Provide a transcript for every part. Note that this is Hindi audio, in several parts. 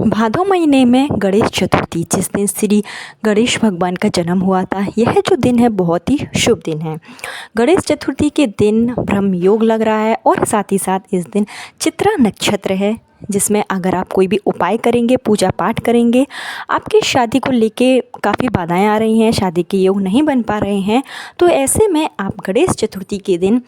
भादो महीने में गणेश चतुर्थी, जिस दिन श्री गणेश भगवान का जन्म हुआ था, यह जो दिन है बहुत ही शुभ दिन है। गणेश चतुर्थी के दिन ब्रह्म योग लग रहा है और साथ ही साथ इस दिन चित्रा नक्षत्र है, जिसमें अगर आप कोई भी उपाय करेंगे, पूजा पाठ करेंगे, आपकी शादी को लेके काफ़ी बाधाएं आ रही हैं, शादी के योग नहीं बन पा रहे हैं, तो ऐसे में आप गणेश चतुर्थी के दिन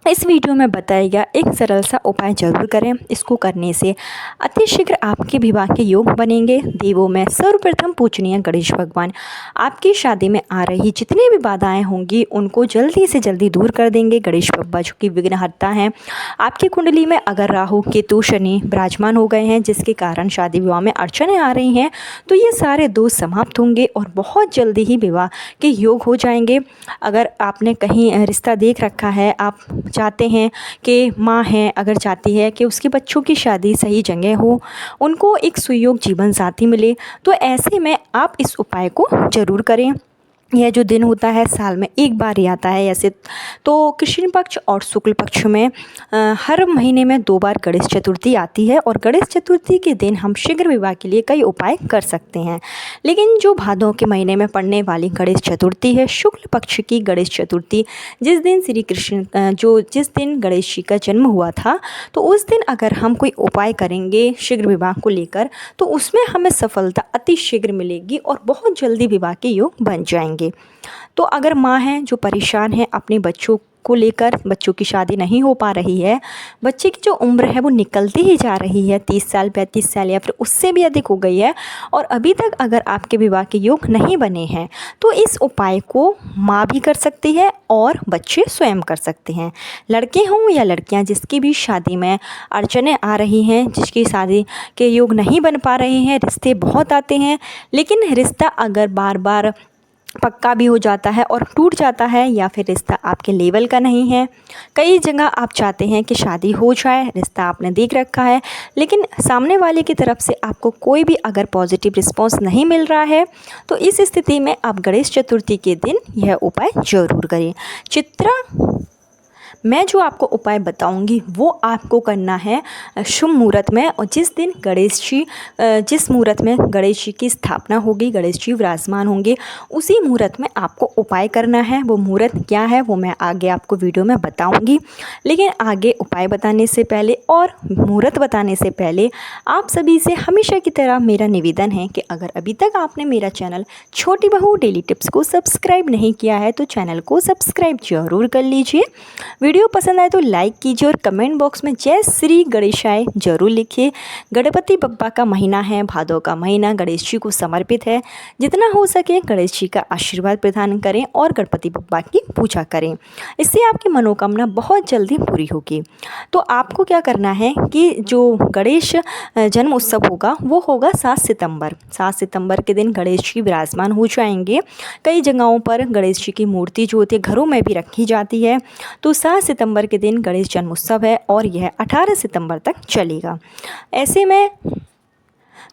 इस वीडियो में बताया गया एक सरल सा उपाय जरूर करें। इसको करने से अतिशीघ्र आपके विवाह के योग बनेंगे। देवों में सर्वप्रथम पूजनीय गणेश भगवान आपकी शादी में आ रही जितनी भी बाधाएं होंगी उनको जल्दी से जल्दी दूर कर देंगे। गणेश बप्पा जो कि विघ्नहर्ता हैं, आपकी कुंडली में अगर राहु केतु शनि विराजमान हो गए हैं, जिसके कारण शादी विवाह में अड़चनें आ रही हैं, तो ये सारे दोष समाप्त होंगे और बहुत जल्दी ही विवाह के योग हो जाएंगे। अगर आपने कहीं रिश्ता देख रखा है, आप चाहते हैं कि माँ हैं, अगर चाहती है कि उसके बच्चों की शादी सही जगह हो, उनको एक सुयोग जीवन साथी मिले, तो ऐसे में आप इस उपाय को ज़रूर करें। यह जो दिन होता है साल में एक बार ही आता है। ऐसे तो कृष्ण पक्ष और शुक्ल पक्ष में हर महीने में 2 बार गणेश चतुर्थी आती है और गणेश चतुर्थी के दिन हम शीघ्र विवाह के लिए कई उपाय कर सकते हैं। लेकिन जो भादों के महीने में पड़ने वाली गणेश चतुर्थी है, शुक्ल पक्ष की गणेश चतुर्थी, जिस दिन श्री कृष्ण जिस दिन गणेश जी का जन्म हुआ था, तो उस दिन अगर हम कोई उपाय करेंगे शीघ्र विवाह को लेकर, तो उसमें हमें सफलता अति शीघ्र मिलेगी और बहुत जल्दी विवाह के योग बन जाएंगे। तो अगर माँ हैं जो परेशान है अपने बच्चों को लेकर, बच्चों की शादी नहीं हो पा रही है, बच्चे की जो उम्र है वो निकलती ही जा रही है, 30 साल 35 साल या फिर उससे भी अधिक हो गई है, और अभी तक अगर आपके विवाह के योग नहीं बने हैं, तो इस उपाय को माँ भी कर सकती है और बच्चे स्वयं कर सकते हैं। लड़के हों या लड़कियां, जिसकी भी शादी में अड़चनें आ रही हैं, जिसकी शादी के योग नहीं बन पा रहे हैं, रिश्ते बहुत आते हैं, लेकिन रिश्ता अगर बार बार पक्का भी हो जाता है और टूट जाता है, या फिर रिश्ता आपके लेवल का नहीं है, कई जगह आप चाहते हैं कि शादी हो जाए, रिश्ता आपने देख रखा है, लेकिन सामने वाले की तरफ से आपको कोई भी अगर पॉजिटिव रिस्पॉन्स नहीं मिल रहा है, तो इस स्थिति में आप गणेश चतुर्थी के दिन यह उपाय जरूर करें। चित्रा मैं जो आपको उपाय बताऊंगी वो आपको करना है शुभ मुहूर्त में, और जिस दिन गणेश जी जिस मुहूर्त में गणेश जी की स्थापना होगी, गणेश जी विराजमान होंगे, उसी मुहूर्त में आपको उपाय करना है। वो मुहूर्त क्या है वो मैं आगे आपको वीडियो में बताऊंगी, लेकिन आगे उपाय बताने से पहले और मुहूर्त बताने से पहले आप सभी से हमेशा की तरह मेरा निवेदन है कि अगर अभी तक आपने मेरा चैनल छोटी बहू डेली टिप्स को सब्सक्राइब नहीं किया है, तो चैनल को सब्सक्राइब जरूर कर लीजिए। वीडियो पसंद आए तो लाइक कीजिए और कमेंट बॉक्स में जय श्री गणेशाय जरूर लिखिए। गणपति बप्पा का महीना है, भादों का महीना गणेश जी को समर्पित है। जितना हो सके गणेश जी का आशीर्वाद प्रदान करें और गणपति बप्पा की पूजा करें, इससे आपकी मनोकामना बहुत जल्दी पूरी होगी। तो आपको क्या करना है कि जो गणेश जन्म उत्सव होगा वो होगा 7 सितंबर के दिन गणेश जी विराजमान हो जाएंगे। कई जगहों पर गणेश जी की मूर्ति जो होती है घरों में भी रखी जाती है। तो 7 सितंबर के दिन गणेश जन्मोत्सव है और यह 18 सितंबर तक चलेगा। ऐसे में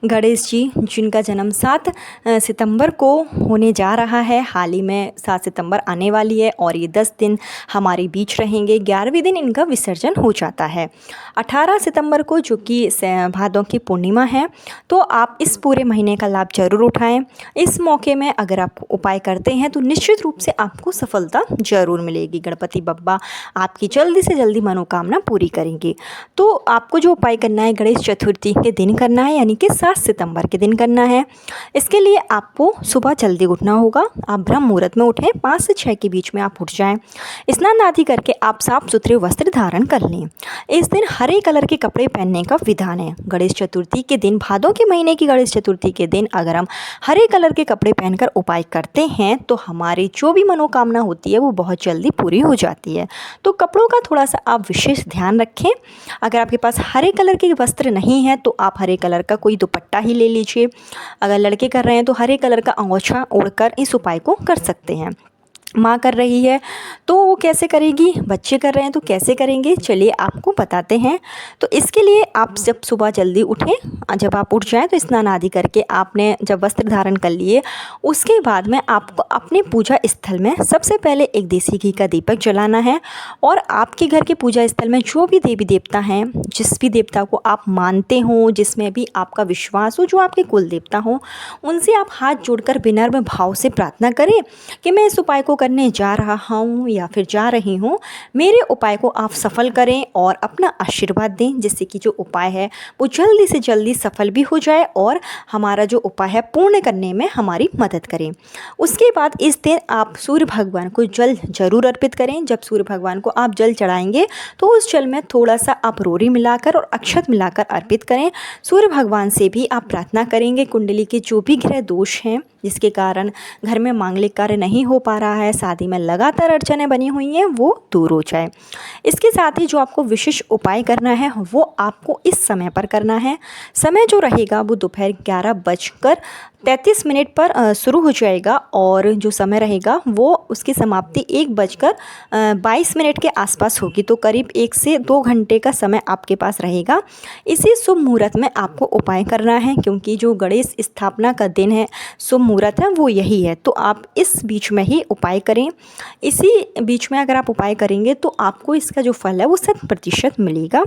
गणेश जी जिनका जन्म 7 सितंबर को होने जा रहा है, हाल ही में 7 सितंबर आने वाली है और ये 10 दिन हमारे बीच रहेंगे। 11वें दिन इनका विसर्जन हो जाता है 18 सितंबर को, जो कि भादों की पूर्णिमा है। तो आप इस पूरे महीने का लाभ जरूर उठाएं। इस मौके में अगर आप उपाय करते हैं तो निश्चित रूप से आपको सफलता जरूर मिलेगी। गणपति बप्पा आपकी जल्दी से जल्दी मनोकामना पूरी करेंगे। तो आपको जो उपाय करना है गणेश चतुर्थी के दिन करना है, यानी कि 7 सितंबर के दिन करना है। इसके लिए आपको सुबह जल्दी उठना होगा। आप ब्रह्म मुहूर्त में उठें, 5 से 6 के बीच में आप उठ जाएं। स्नान आदि करके आप साफ सुथरे वस्त्र धारण कर लें। इस दिन हरे कलर के कपड़े पहनने का विधान है। गणेश चतुर्थी के दिन, भादों के महीने की गणेश चतुर्थी के दिन अगर हम हरे कलर के कपड़े पहनकर उपाय करते हैं तो हमारी जो भी मनोकामना होती है वो बहुत जल्दी पूरी हो जाती है। तो कपड़ों का थोड़ा सा आप विशेष ध्यान रखें। अगर आपके पास हरे कलर के वस्त्र नहीं है तो आप हरे कलर का कोई दुपट्टा ही ले लीजिए। अगर लड़के कर रहे हैं तो हरे कलर का अंगोछा ओढ़कर इस उपाय को कर सकते हैं। माँ कर रही है तो वो कैसे करेगी, बच्चे कर रहे हैं तो कैसे करेंगे, चलिए आपको बताते हैं। तो इसके लिए आप जब सुबह जल्दी उठें, जब आप उठ जाएं तो स्नान आदि करके आपने जब वस्त्र धारण कर लिए, उसके बाद में आपको अपने पूजा स्थल में सबसे पहले एक देसी घी का दीपक जलाना है। और आपके घर के पूजा स्थल में जो भी देवी देवता हैं, जिस भी देवता को आप मानते हो, जिसमें भी आपका विश्वास हो, जो आपके कुल देवता हो, उनसे आप हाथ जोड़कर विनम्र भाव से प्रार्थना करें कि मैं इस उपाय को करने जा रहा हूँ या फिर जा रही हूँ, मेरे उपाय को आप सफल करें और अपना आशीर्वाद दें, जिससे कि जो उपाय है वो जल्दी से जल्दी सफल भी हो जाए और हमारा जो उपाय है पूर्ण करने में हमारी मदद करें। उसके बाद इस दिन आप सूर्य भगवान को जल जरूर अर्पित करें। जब सूर्य भगवान को आप जल चढ़ाएंगे तो उस जल में थोड़ा सा आप रोरी मिलाकर और अक्षत मिलाकर अर्पित करें। सूर्य भगवान से भी आप प्रार्थना करेंगे कुंडली के जो भी ग्रह दोष हैं, जिसके कारण घर में मांगलिक कार्य नहीं हो पा रहा है, शादी में लगातार अड़चनें बनी हुई हैं, वो दूर हो जाए। इसके साथ ही जो आपको विशेष उपाय करना है वो आपको इस समय पर करना है। समय जो रहेगा वो दोपहर 11:33 पर शुरू हो जाएगा और जो समय रहेगा वो उसकी समाप्ति 1:22 के आसपास होगी। तो करीब 1 से 2 घंटे का समय आपके पास रहेगा। इसी शुभ मुहूर्त में आपको उपाय करना है, क्योंकि जो गणेश स्थापना का दिन है, शुभ मुहूर्त है, वो यही है। तो आप इस बीच में ही उपाय करें। इसी बीच में अगर आप उपाय करेंगे तो आपको इसका जो फल है वो 100% मिलेगा,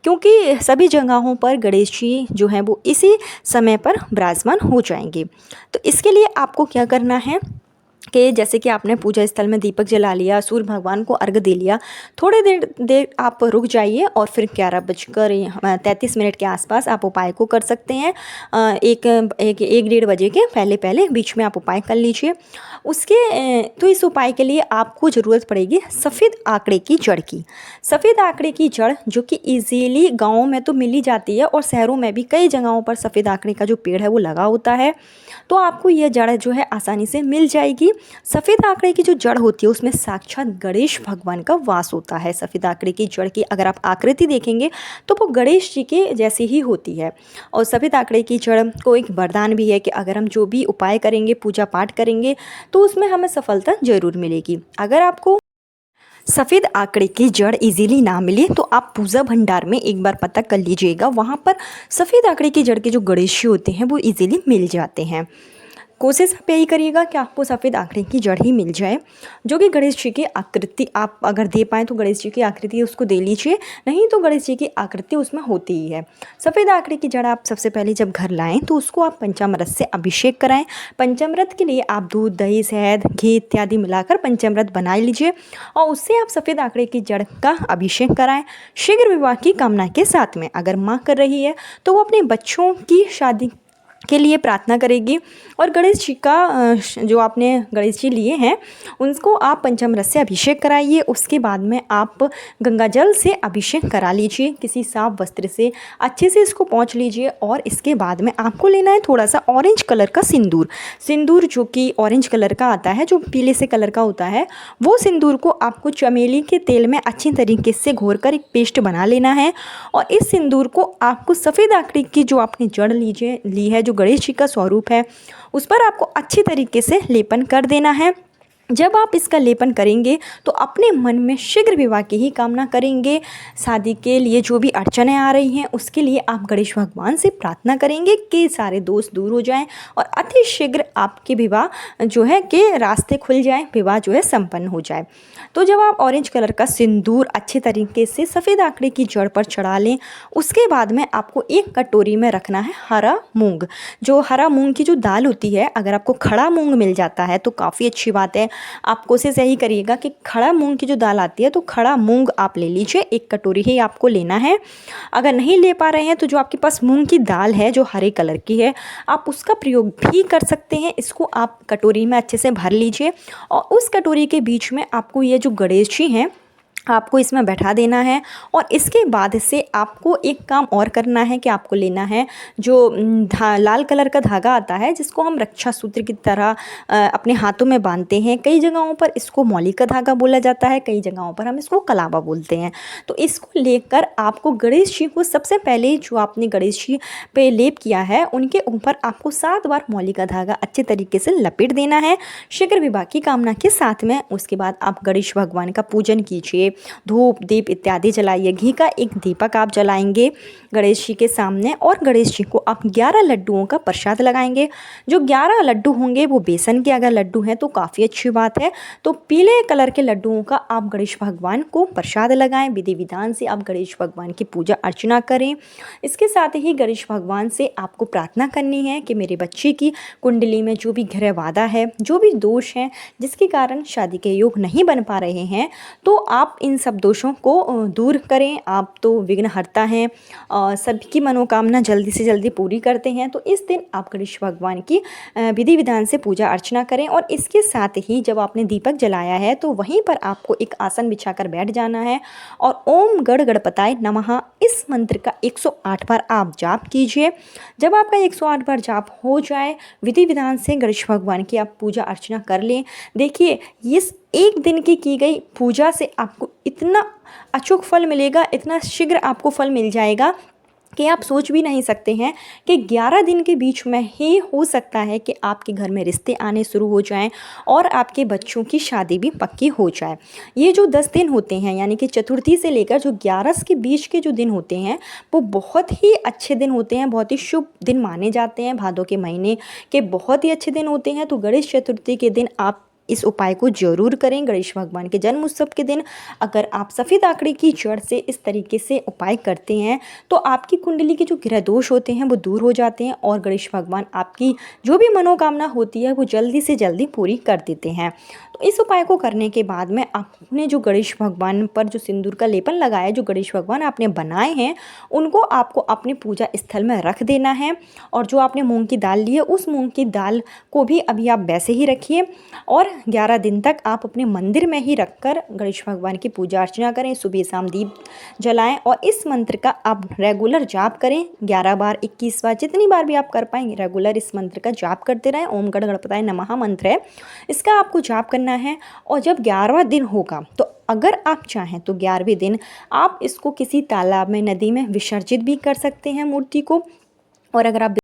क्योंकि सभी जगहों पर गणेश जी जो हैं वो इसी समय पर विराजमान हो जाएंगे। तो इसके लिए आपको क्या करना है कि जैसे कि आपने पूजा स्थल में दीपक जला लिया, सूर्य भगवान को अर्घ दे लिया, थोड़ी देर आप रुक जाइए और फिर 11:33 के आसपास आप उपाय को कर सकते हैं। एक 1-1:30 बजे के पहले बीच में आप उपाय कर लीजिए। तो इस उपाय के लिए आपको ज़रूरत पड़ेगी सफ़ेद आंकड़े की जड़ की। सफ़ेद आंकड़े की जड़ जो कि ईजीली गाँव में तो मिल ही जाती है और शहरों में भी कई जगहों पर सफ़ेद आंकड़े का जो पेड़ है वो लगा होता है, तो आपको यह जड़ जो है आसानी से मिल जाएगी। सफ़ेद आंकड़े की जो जड़ होती है उसमें साक्षात गणेश भगवान का वास होता है। सफ़ेद आंकड़े की जड़ की अगर आप आकृति देखेंगे तो वो गणेश जी के जैसी ही होती है। और सफ़ेद आंकड़े की जड़ को एक वरदान भी है कि अगर हम जो भी उपाय करेंगे, पूजा पाठ करेंगे, तो उसमें हमें सफलता ज़रूर मिलेगी। अगर आपको सफ़ेद आंकड़े की जड़ इजीली ना मिले तो आप पूजा भंडार में एक बार पता कर लीजिएगा, वहाँ पर सफ़ेद आंकड़े की जड़ के जो गणेश जी होते हैं वो इजीली मिल जाते हैं। कोशिश आप यही करिएगा कि आपको सफ़ेद आंकड़े की जड़ ही मिल जाए, जो कि गणेश जी की आकृति आप अगर दे पाएँ तो गणेश जी की आकृति उसको दे लीजिए, नहीं तो गणेश जी की आकृति उसमें होती ही है। सफ़ेद आंकड़े की जड़ आप सबसे पहले जब घर लाएं तो उसको आप पंचामृत से अभिषेक कराएं। पंचामृत के लिए आप दूध, दही, शहद, घी इत्यादि मिलाकर पंचामृत बना लीजिए और उससे आप सफ़ेद आंकड़े की जड़ का अभिषेक कराएँ। शीघ्र विवाह की कामना के साथ में अगर माँ कर रही है तो वो अपने बच्चों की शादी के लिए प्रार्थना करेगी और गणेश जी का जो आपने गणेश जी लिए हैं उनको आप पंचामृत से अभिषेक कराइए। उसके बाद में आप गंगा जल से अभिषेक करा लीजिए, किसी साफ वस्त्र से अच्छे से इसको पोंछ लीजिए। और इसके बाद में आपको लेना है थोड़ा सा ऑरेंज कलर का सिंदूर जो कि ऑरेंज कलर का आता है, जो पीले से कलर का होता है, वो सिंदूर को आपको चमेली के तेल में अच्छी तरीके से घोरकर एक पेस्ट बना लेना है। और इस सिंदूर को आपको सफ़ेद आंकड़े की जो आपने जड़ ली है, जो गणेश जी का स्वरूप है, उस पर आपको अच्छी तरीके से लेपन कर देना है। जब आप इसका लेपन करेंगे तो अपने मन में शीघ्र विवाह की ही कामना करेंगे। शादी के लिए जो भी अड़चनें आ रही हैं उसके लिए आप गणेश भगवान से प्रार्थना करेंगे कि सारे दोष दूर हो जाएं और अति शीघ्र आपके विवाह जो है कि रास्ते खुल जाएं, विवाह जो है संपन्न हो जाए। तो जब आप ऑरेंज कलर का सिंदूर अच्छे तरीके से सफ़ेद आंकड़े की जड़ पर चढ़ा लें, उसके बाद में आपको एक कटोरी में रखना है हरा मूंग। जो हरा मूंग की जो दाल होती है, अगर आपको खड़ा मूंग मिल जाता है तो काफ़ी अच्छी बात है। आप कोशिश यही करिएगा कि खड़ा मूंग की जो दाल आती है तो खड़ा मूंग आप ले लीजिए, एक कटोरी ही आपको लेना है। अगर नहीं ले पा रहे हैं तो जो आपके पास मूंग की दाल है जो हरे कलर की है, आप उसका प्रयोग भी कर सकते हैं। इसको आप कटोरी में अच्छे से भर लीजिए और उस कटोरी के बीच में आपको ये जो गणेश जी हैं आपको इसमें बैठा देना है। और इसके बाद से आपको एक काम और करना है कि आपको लेना है जो लाल कलर का धागा आता है, जिसको हम रक्षा सूत्र की तरह अपने हाथों में बांधते हैं। कई जगहों पर इसको मौली का धागा बोला जाता है, कई जगहों पर हम इसको कलावा बोलते हैं। तो इसको लेकर आपको गणेश जी को सबसे पहले जो आपने गणेश जी पे लेप किया है उनके ऊपर आपको 7 बार मौली का धागा अच्छे तरीके से लपेट देना है शीघ्र विवाह की कामना के साथ में। उसके बाद आप गणेश भगवान का पूजन कीजिए, धूप दीप इत्यादि जलाइए। घी का एक दीपक आप जलाएंगे गणेश जी के सामने और गणेश जी को आप 11 लड्डुओं का प्रसाद लगाएंगे। जो 11 लड्डू होंगे वो बेसन के अगर लड्डू हैं तो काफ़ी अच्छी बात है, तो पीले कलर के लड्डुओं का आप गणेश भगवान को प्रसाद लगाएं। विधि विधान से आप गणेश भगवान की पूजा अर्चना करें। इसके साथ ही गणेश भगवान से आपको प्रार्थना करनी है कि मेरे बच्चे की कुंडली में जो भी ग्रह बाधा है, जो भी दोष हैं जिसके कारण शादी के योग नहीं बन पा रहे हैं, तो आप इन सब दोषों को दूर करें। आप तो विघ्नहर्ता हैं, सबकी मनोकामना जल्दी से जल्दी पूरी करते हैं। तो इस दिन आप गणेश भगवान की विधि विधान से पूजा अर्चना करें। और इसके साथ ही जब आपने दीपक जलाया है तो वहीं पर आपको एक आसन बिछाकर बैठ जाना है और ओम गण गणपताय नमः इस मंत्र का 108 बार आप जाप कीजिए। जब आपका 108 बार जाप हो जाए, विधि विधान से गणेश भगवान की आप पूजा अर्चना कर लें। देखिए, इस एक दिन की गई पूजा से आपको इतना अचूक फल मिलेगा, इतना शीघ्र आपको फल मिल जाएगा कि आप सोच भी नहीं सकते हैं कि 11 दिन के बीच में ही हो सकता है कि आपके घर में रिश्ते आने शुरू हो जाएं और आपके बच्चों की शादी भी पक्की हो जाए। ये जो 10 दिन होते हैं, यानी कि चतुर्थी से लेकर जो 11 के बीच के जो दिन होते हैं, वो बहुत ही अच्छे दिन होते हैं, बहुत ही शुभ दिन माने जाते हैं। भादों के महीने के बहुत ही अच्छे दिन होते हैं। तो गणेश चतुर्थी के दिन आप इस उपाय को जरूर करें। गणेश भगवान के जन्म उत्सव के दिन अगर आप सफ़ेद आंकड़े की जड़ से इस तरीके से उपाय करते हैं तो आपकी कुंडली के जो ग्रह दोष होते हैं वो दूर हो जाते हैं और गणेश भगवान आपकी जो भी मनोकामना होती है वो जल्दी से जल्दी पूरी कर देते हैं। तो इस उपाय को करने के बाद में आपने जो गणेश भगवान पर जो सिंदूर का लेपन लगाया, जो गणेश भगवान आपने बनाए हैं, उनको आपको अपने पूजा स्थल में रख देना है। और जो आपने मूंग की दाल ली है, उस मूंग की दाल को भी अभी आप वैसे ही रखिए और 11 दिन तक आप अपने मंदिर में ही रखकर गणेश भगवान की पूजा अर्चना करें। सुबह शाम दीप जलाएं और इस मंत्र का आप रेगुलर जाप करें। 11 बार, 21 बार, जितनी बार भी आप कर पाएंगे रेगुलर इस मंत्र का जाप करते रहें। ओम गण गणपताय नमः मंत्र है, इसका आपको जाप करना है। और जब 11वां दिन होगा तो अगर आप चाहें तो 11वें दिन आप इसको किसी तालाब में, नदी में विसर्जित भी कर सकते हैं मूर्ति को। और अगर आप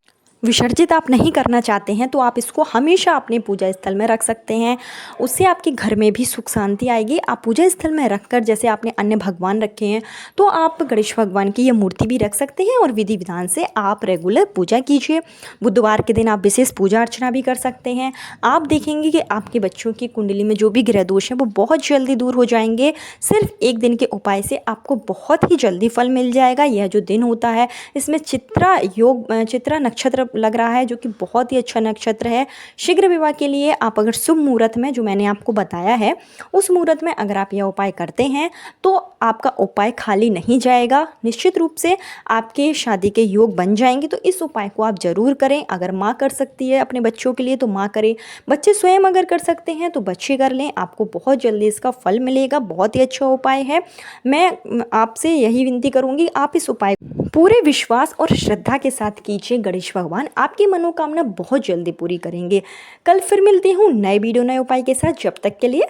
विसर्जित आप नहीं करना चाहते हैं तो आप इसको हमेशा अपने पूजा स्थल में रख सकते हैं। उससे आपके घर में भी सुख शांति आएगी। आप पूजा स्थल में रखकर, जैसे आपने अन्य भगवान रखे हैं, तो आप गणेश भगवान की ये मूर्ति भी रख सकते हैं और विधि विधान से आप रेगुलर पूजा कीजिए। बुधवार के दिन आप विशेष पूजा अर्चना भी कर सकते हैं। आप देखेंगे कि आपके बच्चों की कुंडली में जो भी ग्रह दोष हैं वो बहुत जल्दी दूर हो जाएंगे। सिर्फ एक दिन के उपाय से आपको बहुत ही जल्दी फल मिल जाएगा। यह जो दिन होता है इसमें चित्रा नक्षत्र लग रहा है, जो कि बहुत ही अच्छा नक्षत्र है। शीघ्र विवाह के लिए आप अगर शुभ मुहूर्त में, जो मैंने आपको बताया है, उस मुहूर्त में अगर आप यह उपाय करते हैं तो आपका उपाय खाली नहीं जाएगा। निश्चित रूप से आपके शादी के योग बन जाएंगे। तो इस उपाय को आप जरूर करें। अगर माँ कर सकती है अपने बच्चों के लिए तो माँ करें, बच्चे स्वयं अगर कर सकते हैं तो बच्चे कर लें। आपको बहुत जल्दी इसका फल मिलेगा। बहुत ही अच्छा उपाय है। मैं आपसे यही विनती करूँगी, आप इस उपाय पूरे विश्वास और श्रद्धा के साथ कीजिए। गणेश भगवान आपकी मनोकामना बहुत जल्दी पूरी करेंगे। कल फिर मिलती हूँ नए वीडियो, नए उपाय के साथ। जब तक के लिए